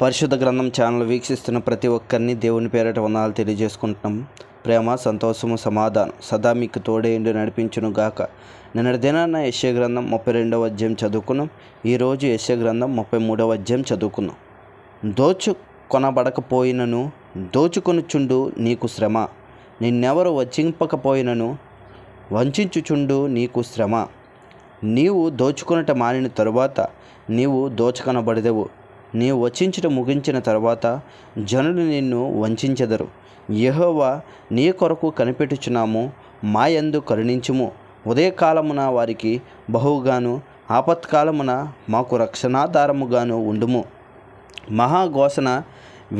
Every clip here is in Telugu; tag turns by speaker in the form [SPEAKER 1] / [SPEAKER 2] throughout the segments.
[SPEAKER 1] పరిశుద్ధ గ్రంథం ఛానల్ వీక్షిస్తున్న ప్రతి ఒక్కరిని దేవుని పేరిట వందనాలు తెలియజేసుకుంటున్నాం. ప్రేమ, సంతోషము, సమాధానం సదా మీకు తోడేండి నడిపించును గాక. నిన్నటి దినాన యెషయా గ్రంథం 32వ అధ్యాయం చదువుకున్నాం. ఈరోజు యెషయా గ్రంథం 33వ అధ్యాయం చదువుకున్నాం. దోచుకొనబడకపోయినను దోచుకొనుచుండు నీకు శ్రమ, నిన్నెవరు వంచింపకపోయినను వంచించుచుండు నీకు శ్రమ. నీవు దోచుకొనుట మానిన తరువాత నీవు దోచుకొనబడెదవు. నీవు వంచించుట ముగించిన తర్వాత జనులు నిన్ను వంచెదరు. యెహోవా నీ కొరకు కనిపెట్టుచున్నాము, మా యందు కరుణించుము. ఉదయకాలమున వారికి బహుగాను ఆపత్కాలమున మాకు రక్షణాధారముగాను ఉండుము. మహాఘోషణ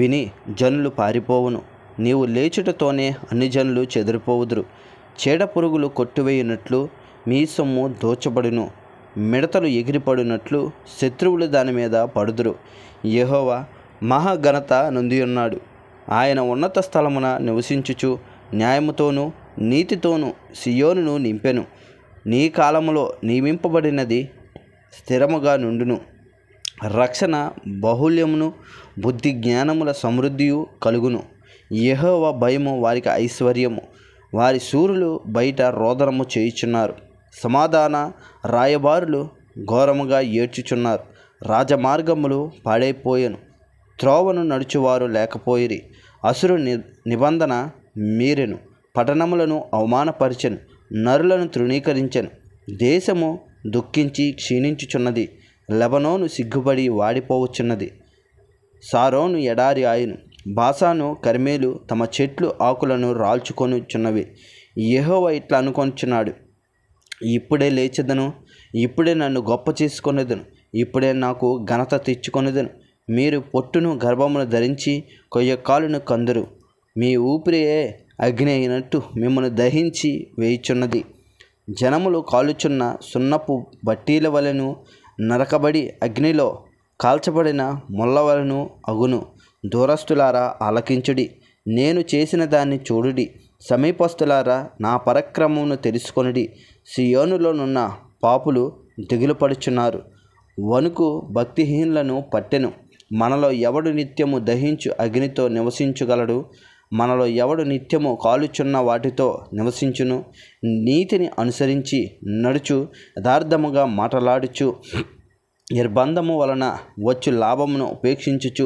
[SPEAKER 1] విని జనులు పారిపోవును. నీవు లేచుటతోనే అన్ని జనులు చెదిరిపోవుదురు. చీడ పురుగులు కొట్టివేయునట్లు మీ సొమ్ము దోచబడును. మిడతలు ఎగిరిపడినట్లు శత్రువులు దాని మీద పడుదురు. యెహోవా మహాఘనత నొందియున్నాడు. ఆయన ఉన్నత స్థలమున నివసించుచు న్యాయముతోనూ నీతితోనూ సియోనును నింపెను. నీ కాలములో నియమింపబడినది స్థిరముగా నుండును. రక్షణ బాహుళ్యమును బుద్ధి జ్ఞానముల సమృద్ధియు కలుగును. యెహోవా భయము వారికి ఐశ్వర్యము. వారి శూరులు బయట రోదనము చేయుచున్నారు. సమాధాన రాయబారులు ఘోరముగా ఏడ్చుచున్నారు. రాజమార్గములు పాడైపోయెను, త్రోవను నడుచువారు లేకపోయిరి. అసురు నిబంధన మీరెను, పట్టణములను అవమానపరిచెను, నరులను తృణీకరించెను. దేశము దుఃఖించి క్షీణించుచున్నది. లెబనోను సిగ్గుపడి వాడిపోవచ్చున్నది. సారోను ఎడారి ఆయను, బాసాను కర్మేలు తమ చెట్లు ఆకులను రాల్చుకొనుచున్నవి. యెహోవా ఇట్లా అనుకొనుచున్నాడు, ఇప్పుడే లేచెదను, ఇప్పుడే నన్ను గొప్ప చేసుకొనేదను, ఇప్పుడే నాకు ఘనత తెచ్చుకొనేదను. మీరు పొట్టును గర్భమును ధరించి కొయ్యకాలును కందురు. మీ ఊపిరియే అగ్ని అయినట్టు మిమ్మల్ని దహించి వేయుచున్నది. జనములు కాలుచున్న సున్నపు బట్టీల వలెను, నరకబడి అగ్నిలో కాల్చబడిన ముళ్ళ వలెను అగును. దూరస్తులారా ఆలకించుడి, నేను చేసిన దాన్ని చూడుడి. సమీపస్తులారా నా పరాక్రమమును తెలుసుకొనుడి. సియోనులోనున్న పాపులు దిగులు పడుచున్నారు. వణుకు భక్తిహీనులను పట్టెను. మనలో ఎవడు నిత్యము దహించు అగ్నితో నివసించగలడు? మనలో ఎవడు నిత్యము కాలుచున్న వాటితో నివసించును? నీతిని అనుసరించి నడుచు, యథార్థముగా మాటలాడుచు, నిర్బంధము వలన వచ్చు లాభమును ఉపేక్షించుచు,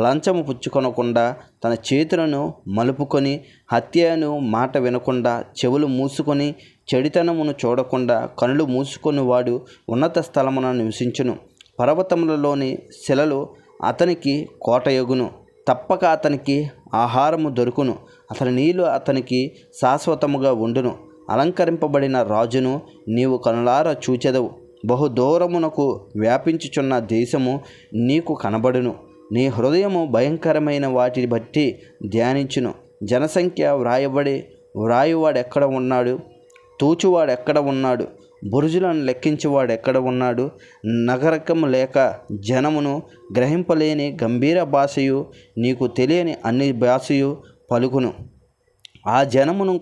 [SPEAKER 1] లంచము పుచ్చుకొనకుండా తన చేతులను మలుపుకొని, హత్యను మాట వినకుండా చెవులు మూసుకొని, చెడితనమును చూడకుండా కనులు మూసుకొని వాడు ఉన్నత స్థలమున నివసించును. పర్వతములలోని శిలలు అతనికి కోటయగును. తప్పక అతనికి ఆహారము దొరుకును. అతని నీళ్ళు అతనికి శాశ్వతముగా ఉండును. అలంకరింపబడిన రాజును నీవు కనులారా చూచెదవు. బహుదూరమునకు వ్యాపించుచున్న దేశము నీకు కనబడును. నీ హృదయము భయంకరమైన వాటిని బట్టి ధ్యానించును. జనసంఖ్య వ్రాయువాడెక్కడ ఉన్నాడు? తూచువాడెక్కడ ఉన్నాడు? బురుజులను లెక్కించువాడెక్కడ ఉన్నాడు? నగరకము లేక జనమును గ్రహింపలేని గంభీర భాషయు, నీకు తెలియని అన్ని భాషయు పలుకును. ఆ జనమును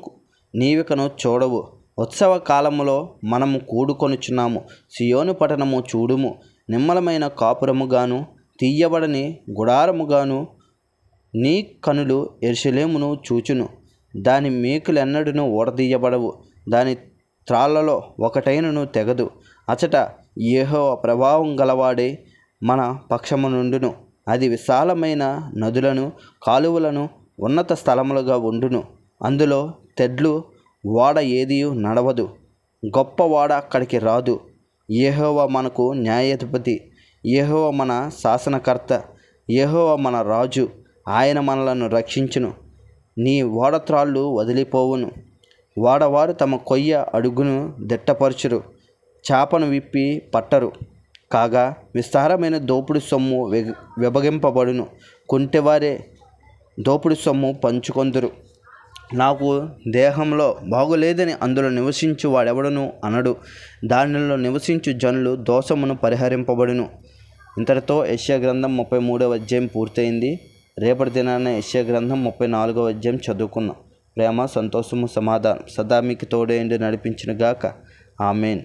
[SPEAKER 1] నీవికను చూడవు. ఉత్సవ కాలములో మనము కూడుకొనుచున్నాము. సియోను పట్టణము చూడుము, నిమ్మలమైన కాపురముగాను తీయబడని గుడారముగాను నీ కనులు యెరూషలేమును చూచును. దాని మేకులెన్నడూను ఊడదీయబడవు, దాని త్రాళ్లలో ఒకటైనను తెగదు. అచట యెహోవా ప్రభావం గలవాడే మన పక్షము నుండును. అది విశాలమైన నదులను కాలువలను ఉన్నత స్థలములుగా ఉండును. అందులో తెడ్లు ఓడ ఏదియు నడవదు, గొప్ప ఓడ అక్కడికి రాదు. యెహోవా మనకు న్యాయాధిపతి, యెహోవా మన శాసనకర్త, యెహోవా మన రాజు. ఆయన మనలను రక్షించును. నీ ఓడత్రాళ్ళు వదిలిపోవును. వాడవారు తమ కొయ్య అడుగును దిట్టపరచురు, చాపను విప్పి పట్టరు. కాగా విస్తారమైన దోపుడు సొమ్ము విభజింపబడును. కుంటెవారే దోపుడు సొమ్ము పంచుకొందురు. నాకు దేహంలో బాగులేదని అందులో నివసించు వాడెవడను అనడు. దానిలో నివసించు జనులు దోషమును పరిహరింపబడును. ఇంతటితో యెషయా గ్రంథం 33వ అధ్యాయం పూర్తయింది. రేపటి దినాన యెషయా గ్రంథం 34వ అధ్యాయం చదువుకుందాం. ప్రేమ, సంతోషము, సమాధానం సదా మీకు తోడేండి నడిపించును గాక. ఆమేన్.